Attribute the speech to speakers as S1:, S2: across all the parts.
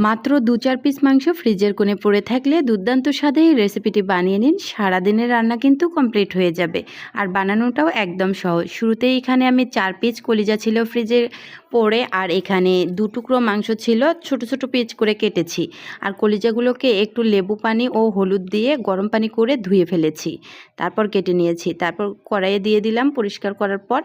S1: মাত্র ২-৪ পিস মাংস ফ্রিজের কোণে পড়ে থাকলে দুর্দান্ত স্বাদে এই রেসিপিটি বানিয়ে নিন। সারাদিনের রান্না কিন্তু কমপ্লিট হয়ে যাবে আর বানানোটাও একদম সহজ। শুরুতেই এখানে আমি ৪ পিস কলিজা ছিল ফ্রিজে পড়ে, আর এখানে ২ টুকরো মাংস ছিল ছোট ছোট পিস করে কেটেছি। আর কলিজাগুলোকে একটু লেবু পানি ও হলুদ দিয়ে গরম পানি করে ধুয়ে ফেলেছি, তারপর কেটে নিয়েছি। তারপর কড়াইয়ে দিয়ে দিলাম পরিষ্কার করার পর।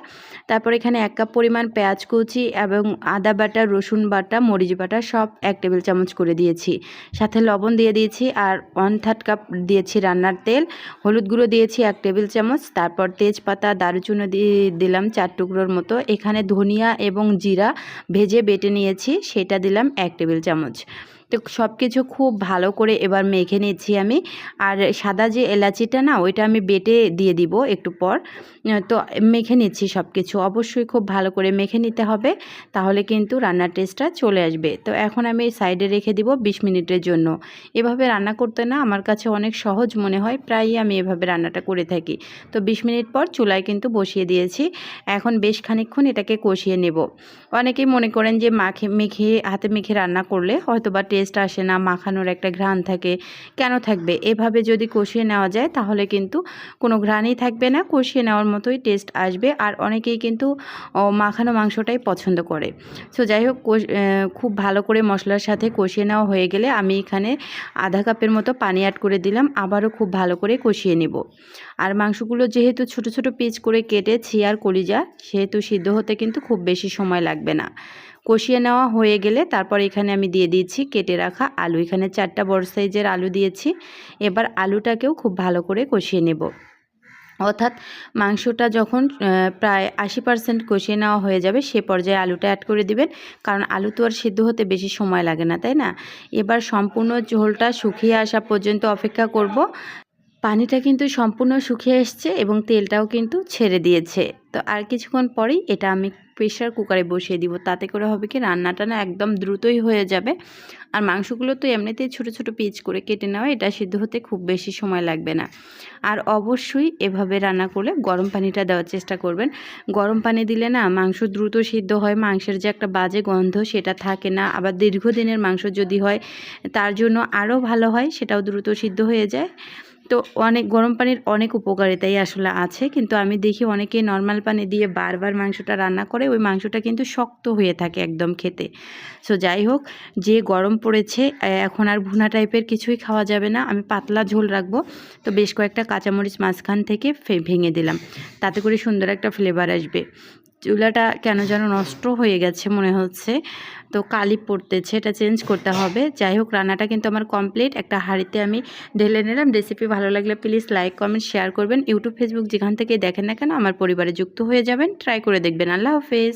S1: তারপর এখানে ১ কাপ পরিমাণ পেঁয়াজ কুচি এবং আদা বাটা, রসুন বাটা, মরিচ বাটা সব ১ টেবিল চামচ করে দিয়েছি। সাথে লবণ দিয়ে দিয়েছি আর 1/3 কাপ দিয়েছি রান্নার তেল। হলুদ গুঁড়ো দিয়েছি ১ টেবিল চামচ। তারপর তেজপাতা, দারুচিনি দিয়ে দিলাম ৪ টুকরোর মতো। এখানে ধনিয়া এবং জিরা ভেজে বেটে নিয়েছি, সেটা দিলাম ১ টেবিল চামচ। তো সব কিছু খুব ভালো করে এবার মেখে নিচ্ছি আমি। আর সাদা যে এলাচিটা না, ওইটা আমি বেটে দিয়ে দিব একটু পর। তো মেখে নিচ্ছি সব কিছু। অবশ্যই খুব ভালো করে মেখে নিতে হবে, তাহলে কিন্তু রান্নার টেস্টটা চলে আসবে। তো এখন আমি সাইডে রেখে দিব ২০ মিনিটের জন্য। এভাবে রান্না করতে না আমার কাছে অনেক সহজ মনে হয়, প্রায়ই আমি এভাবে রান্নাটা করে থাকি। তো ২০ মিনিট পর চুলায় কিন্তু বসিয়ে দিয়েছি। এখন বেশ খানিকক্ষণ এটাকে কষিয়ে নেব। অনেকেই মনে করেন যে হাতে মেখে রান্না করলে হয়তোবা টেস্ট আসে না, মাখানোর একটা ঘ্রাণ থাকে। কেন থাকবে? এভাবে যদি কষিয়ে নেওয়া যায় তাহলে কিন্তু কোনো ঘ্রাণই থাকবে না, কষিয়ে নেওয়ার মতোই টেস্ট আসবে। আর অনেকেই কিন্তু মাখানো মাংসটাই পছন্দ করে। সো যাই হোক, খুব ভালো করে মশলার সাথে কষিয়ে নেওয়া হয়ে গেলে আমি এখানে আধা কাপের মতো পানি অ্যাড করে দিলাম। আবারও খুব ভালো করে কষিয়ে নেব। আর মাংসগুলো যেহেতু ছোট ছোট পিস করে কেটেছি আর কলিজা, সেহেতু সিদ্ধ হতে কিন্তু খুব বেশি সময় লাগবে না। কষিয়ে নেওয়া হয়ে গেলে তারপর এখানে আমি দিয়ে দিয়েছি কেটে রাখা আলু। এখানে ৪টা বড় সাইজের আলু দিয়েছি। এবার আলুটাকেও খুব ভালো করে কষিয়ে নেব। অর্থাৎ মাংসটা যখন প্রায় ৮০% কষিয়ে নেওয়া হয়ে যাবে, সে পর্যায়ে আলুটা অ্যাড করে দিবেন। কারণ আলু তো আর সিদ্ধ হতে বেশি সময় লাগে না, তাই না? এবার সম্পূর্ণ ঝোলটা শুকিয়ে আসা পর্যন্ত অপেক্ষা করব। পানিটা কিন্তু সম্পূর্ণ শুকিয়ে এসছে এবং তেলটাও কিন্তু ছেড়ে দিয়েছে। তো আর কিছুক্ষণ পরেই এটা আমি প্রেশার কুকারে বসিয়ে দিব। তাতে করে হবে কি, রান্নাটা না একদম দ্রুতই হয়ে যাবে। আর মাংসগুলো তো এমনিতেই ছোট ছোট পিস করে কেটে নেওয়া, এটা সিদ্ধ হতে খুব বেশি সময় লাগবে না। আর অবশ্যই এভাবে রান্না করলে গরম পানিটা দেওয়ার চেষ্টা করবেন। গরম পানি দিলে না মাংস দ্রুত সিদ্ধ হয়, মাংসের যে একটা বাজে গন্ধ সেটা থাকে না। আবার দীর্ঘদিনের মাংস যদি হয় তার জন্য আরও ভালো হয়, সেটাও দ্রুত সিদ্ধ হয়ে যায়। তো গরম পানির অনেক উপকারিতাই আসলে আছে, কিন্তু আমি দেখি অনেকেই নর্মাল পানি দিয়ে বারবার মাংসটা রান্না করে, ওই মাংসটা কিন্তু শক্ত হয়ে থাকে একদম খেতে। সো যাই হোক, যে গরম পড়েছে এখন আর ভুনা টাইপের কিছুই খাওয়া যাবে না। আমি পাতলা ঝোল রাখবো। তো বেশ কয়েকটা কাঁচামরিচ মাঝখান থেকে ভেঙে দিলাম, তাতে করে সুন্দর একটা ফ্লেভার আসবে। চুলাটা কেন যেন নষ্ট হয়ে গেছে মনে হচ্ছে, তো কালি পড়তেছে, এটা চেঞ্জ করতে হবে। যাই হোক, রান্নাটা কিন্তু আমার কমপ্লিট। একটা হাঁড়িতে আমি ঢেলে নিলাম। রেসিপি ভালো লাগলে প্লিজ লাইক, কমেন্ট, শেয়ার করবেন। ইউটিউব, ফেসবুক যেখান থেকে দেখেন না কেন আমার পরিবারে যুক্ত হয়ে যাবেন। ট্রাই করে দেখবেন। আল্লাহ হাফেজ।